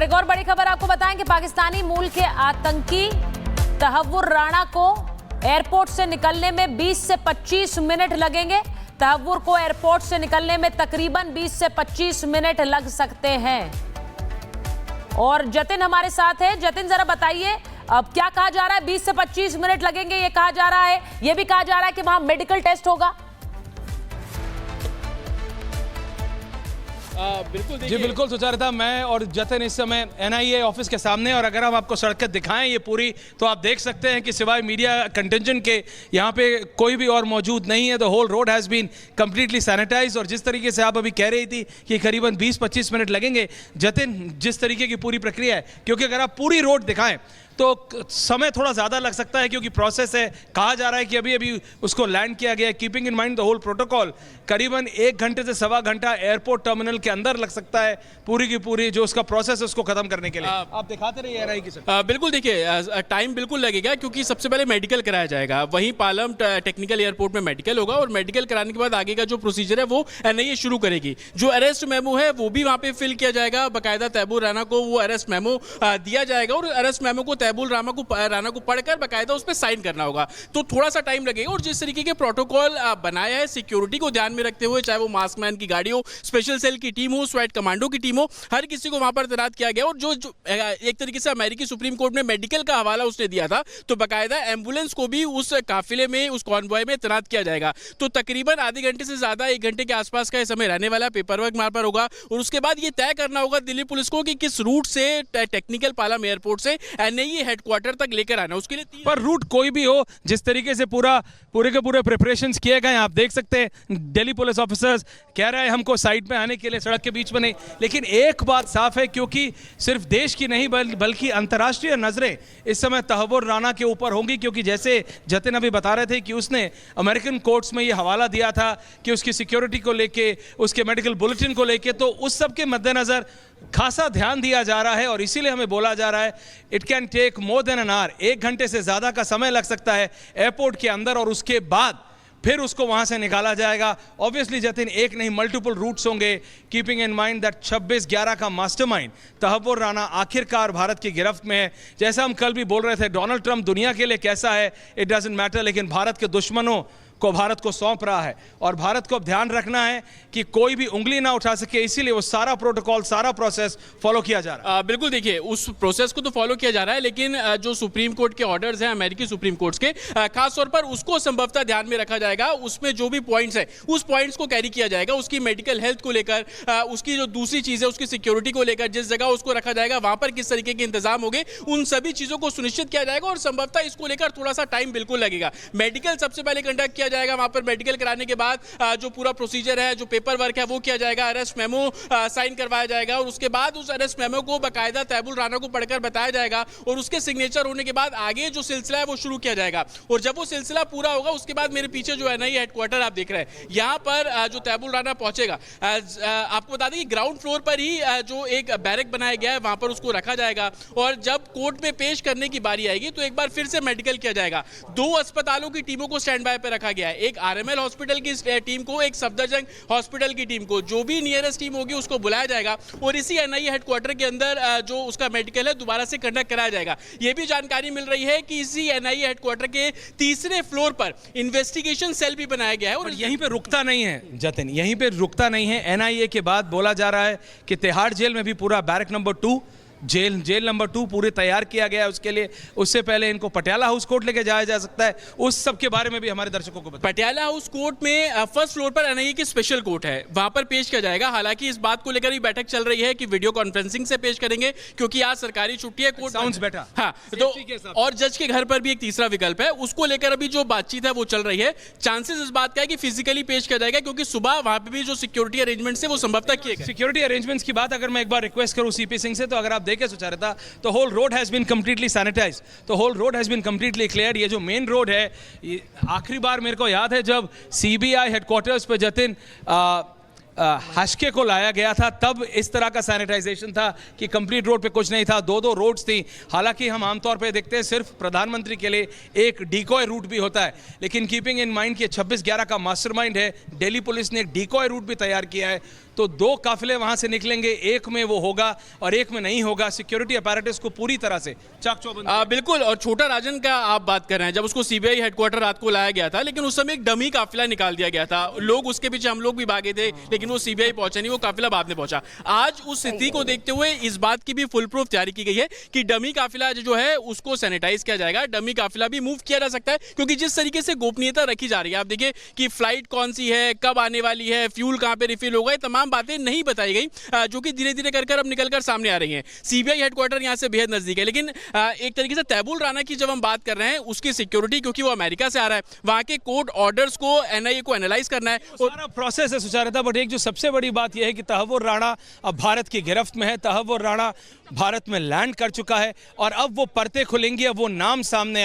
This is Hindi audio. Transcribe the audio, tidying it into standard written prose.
एक और बड़ी खबर आपको बताएं कि पाकिस्तानी मूल के आतंकी तहव्वुर राणा को एयरपोर्ट से निकलने में 20 से 25 मिनट लगेंगे। तहव्वुर को एयरपोर्ट से निकलने में तकरीबन 20 से 25 मिनट लग सकते हैं। और जतिन हमारे साथ है। जतिन, जरा बताइए अब क्या कहा जा रहा है? 20 से 25 मिनट लगेंगे ये कहा जा रहा है, ये भी कहा जा रहा है कि वहां मेडिकल टेस्ट होगा। बिल्कुल जी, बिल्कुल सुचारिता। मैं और जतिन इस समय एनआईए ऑफिस के सामने, और अगर हम आपको सड़कें दिखाएं ये पूरी, तो आप देख सकते हैं कि सिवाय मीडिया कंटिंजेंट के यहाँ पे कोई भी और मौजूद नहीं है। The whole road has been completely sanitize. और जिस तरीके से आप अभी कह रही थी कि करीबन 20-25 मिनट लगेंगे, जतिन, जिस तरीके की पूरी प्रक्रिया है, क्योंकि अगर आप पूरी रोड दिखाएं तो समय थोड़ा ज़्यादा लग सकता है, क्योंकि प्रोसेस है। कहा जा रहा है कि अभी अभी उसको लैंड किया गया है। Keeping in mind the whole protocol, करीबन 1 घंटे से सवा घंटा एयरपोर्ट टर्मिनल के अंदर लग सकता है पूरी की पूरी जो उसका प्रोसेस है उसको खत्म करने के लिए। आप दिखाते रहिए एनआई की सर। बिल्कुल, देखिए टाइम बिल्कुल लगेगा, क्योंकि सबसे पहले मेडिकल कराया जाएगा। वहीं पालम टेक्निकल एयरपोर्ट में मेडिकल होगा, और मेडिकल कराने के बाद आगे का जो प्रोसीजर है वो एनआईए शुरू करेगी। जो अरेस्ट मेमो है वो भी वहाँ पे फिल किया जाएगा। बाकायदा तैबूर राना को वो अरेस्ट मेमो दिया जाएगा, और अरेस्ट मेमो को तैबूर राना को पढ़कर बाकायदा उस पर साइन करना होगा। तो थोड़ा सा टाइम लगेगा। और जिस तरीके के प्रोटोकॉल बनाया है सिक्योरिटी को ध्यान में रखते हुए, चाहे वो मास्क मैन की गाड़ी हो, स्पेशल सेल की टीम हो, स्वैट कमांडो की टीम हो, हर किसी को वहां पर तैनात किया गया। और जो एक तरीके से अमेरिकी सुप्रीम कोर्ट में मेडिकल का हवाला उसने दिया था, तो बाकायदा एम्बुलेंस को भी उस काफिले में, उस कॉन्वॉय में तैनात किया जाएगा। तो तकरीबन आधे घंटे से ज्यादा, 1 घंटे के आसपास का समय रहने वाला। पेपर वर्क वहां पर होगा, और उसके बाद ये तय करना होगा दिल्ली पुलिस को कि किस रूट से टेक्निकल पालम एयरपोर्ट से एनआईए हेडक्वार्टर तक लेकर आना। उसके लिए पर रूट कोई भी हो, जिस तरीके से पूरे के पूरे प्रिपरेशंस किए गए, आप देख सकते हैं दिल्ली पुलिस ऑफिसर्स कह रहे हैं हमको साइड पे आने के लिए, सड़क के बीच में नहीं। लेकिन एक बात साफ है, क्योंकि सिर्फ देश की नहीं बल्कि अंतर्राष्ट्रीय नजरें इस समय तहव्वुर राना के ऊपर होंगी, क्योंकि जैसे जतिन अभी बता रहे थे कि उसने अमेरिकन कोर्ट्स में ये हवाला दिया था कि उसकी सिक्योरिटी को लेके, उसके मेडिकल बुलेटिन को लेके, तो उस सब के मद्देनजर खासा ध्यान दिया जा रहा है। और इसीलिए हमें बोला जा रहा है it can take more than an hour, 1 घंटे से ज़्यादा का समय लग सकता है एयरपोर्ट के अंदर, और उसके बाद फिर उसको वहां से निकाला जाएगा। ऑब्वियसली जतिन, एक नहीं मल्टीपल रूट्स होंगे, कीपिंग इन माइंड दैट 26/11 का मास्टरमाइंड तहव्वुर राना आखिरकार भारत की गिरफ्त में है। जैसा हम कल भी बोल रहे थे, डोनाल्ड ट्रंप दुनिया के लिए कैसा है इट डजंट मैटर, लेकिन भारत के दुश्मनों को भारत को सौंप रहा है। और भारत को अब ध्यान रखना है कि कोई भी उंगली ना उठा सके, इसीलिए वो सारा प्रोटोकॉल, सारा प्रोसेस फॉलो किया जा रहा है। बिल्कुल, देखिए उस प्रोसेस को तो फॉलो किया जा रहा है, लेकिन जो सुप्रीम कोर्ट के ऑर्डर्स हैं, अमेरिकी सुप्रीम कोर्ट के, खास तौर पर उसको संभवतः ध्यान में रखा जाएगा। उसमें जो भी पॉइंट्स हैं उस पॉइंट्स को कैरी किया जाएगा। उसकी मेडिकल हेल्थ को लेकर, उसकी जो दूसरी चीज़ है उसकी सिक्योरिटी को लेकर, जिस जगह उसको रखा जाएगा वहां पर किस तरीके के इंतजाम होंगे, उन सभी चीज़ों को सुनिश्चित किया जाएगा। और संभवतः इसको लेकर थोड़ा सा टाइम बिल्कुल लगेगा। मेडिकल सबसे पहले कंडक्ट किया जाएगा, वहां पर मेडिकल कराने के बाद जो पूरा प्रोसीजर है, जो पेपर वर्क है वो किया जाएगा, अरेस्ट मेमो साइन करवाया जाएगा, और उसके बाद उस अरेस्ट मेमो को बाकायदा तैबूर राना को पढ़कर बताया जाएगा, और उसके सिग्नेचर होने के बाद आगे जो सिलसिला है वो शुरू किया जाएगा। और जब वो सिलसिला पूरा होगा, उसके बाद मेरे पीछे जो एनआईए हेडक्वार्टर आप देख रहे हैं, यहाँ पर जो तैबूर राना पहुंचेगा, आपको बता दें कि ग्राउंड फ्लोर पर ही जो एक बैरक बनाया गया है वहां पर उसको रखा जाएगा। और जब कोर्ट में पेश करने की बारी आएगी तो एक बार फिर से मेडिकल किया जाएगा। 2 अस्पतालों की टीमों को स्टैंड बाय पर रखा गया है, एक आरएमएल हॉस्पिटल की टीम को, एक सफदरजंग हॉस्पिटल की टीम को। जो भी नियरेस्ट टीम होगी उसको बुलाया जाएगा, और इसी एनआईए हेडक्वार्टर के अंदर जो उसका मेडिकल है दोबारा से कंडक्ट कराया जाएगा। यह भी जानकारी मिल रही है कि इसी एनआईए हेडक्वार्टर के 3रे फ्लोर पर इन्वेस्टिगेशन सेल भी बनाया गया है। और यहीं पे रुकता नहीं है जतिन, यहीं पे रुकता नहीं है। एनआईए के बाद बोला जा रहा है कि तिहाड़ जेल में भी पूरा बैरक नंबर 2, जेल नंबर 2 पूरे तैयार किया गया है उसके लिए। उससे पहले इनको पटियाला हाउस कोर्ट लेके जाया जा सकता है। उस सब के बारे में भी हमारे दर्शकों को बताएं। पटियाला हाउस कोर्ट में फर्स्ट फ्लोर पर एनआईए की स्पेशल कोर्ट है, वहां पर पेश किया जाएगा। हालांकि इस बात को लेकर भी बैठक चल रही है कि वीडियो कॉन्फ्रेंसिंग से पेश करेंगे, क्योंकि आज सरकारी छुट्टी है। Court sounds better. हाँ, तो और जज के घर पर भी एक तीसरा विकल्प है, उसको लेकर अभी जो बातचीत है वो चल रही है। चांसेस इस बात का है कि फिजिकली पेश किया जाएगा, क्योंकि सुबह वहां पर भी जो सिक्योरिटी अरेंजमेंट्स है वो संभवतः किए गए। सिक्योरिटी अरेंजमेंट्स की बात अगर मैं एक बार रिक्वेस्ट करूं सीपी सिंह से, तो अगर आप देखें सुचारिता, तो whole road has been completely sanitise, तो whole road has been completely clear. ये जो मेन रोड है, आखिरी बार मेरे को याद है जब सीबीआई हेडक्वार्टर्स पे जतिन हाशके को लाया गया था तब इस तरह का सैनिटाइजेशन था कि कंप्लीट रोड पे कुछ नहीं था, दो रोड्स थी। हालांकि हम आमतौर पे देखते हैं सिर्फ प्रधानमंत्री के लिए एक डिकॉय रूट भी होता है, लेकिन कीपिंग इन माइंड कि 26/11 का मास्टरमाइंड है, दिल्ली पुलिस ने एक डिकॉय रूट भी तैयार किया है। तो 2 काफिले वहां से निकलेंगे, एक में वो होगा और एक में नहीं होगा। सिक्योरिटी अपैरेटस को पूरी तरह से चाक चौबंद। बिल्कुल। और छोटा राजन का आप बात कर रहे हैं, जब उसको सीबीआई हेडक्वार्टर रात को लाया गया था, लेकिन उस समय एक डमी काफिला निकाल दिया गया था। लोग उसके पीछे, हम लोग भी भागे थे, लेकिन वो सीबीआई पहुंचा नहीं, वो काफिला बाद में पहुंचा। आज उस स्थिति को देखते हुए इस बात की भी फुल प्रूफ तैयारी की गई है कि डमी काफिला जो है उसको सैनिटाइज किया जाएगा, डमी काफिला भी मूव किया जा सकता है, क्योंकि जिस तरीके से गोपनीयता रखी जा रही है, आप देखिए कि फ्लाइट कौन सी है, कब आने वाली है, फ्यूल कहां पे रिफिल होगा, ये तमाम बातें नहीं बताई गई, जो कि धीरे धीरे कर अब निकलकर सामने आ रही हैं। सीबीआई हेडक्वार्टर यहां से बेहद नजदीक है, लेकिन एक तरीके से तैबुल राणा की जब हम बात कर रहे हैं, उसकी सिक्योरिटी, क्योंकि वो अमेरिका से आ रहा है, वहां के कोर्ट ऑर्डर्स को एनआईए को एनालाइज करना है, सारा प्रोसेस है सुचारुता। बट एक जो सबसे बड़ी बात यह है कि तहव्वुर राणा अब भारत की गिरफ्त में है। तहव्वुर राणा भारत में लैंड कर चुका है और अब वो परतें खुलेंगी, अब वो नाम सामने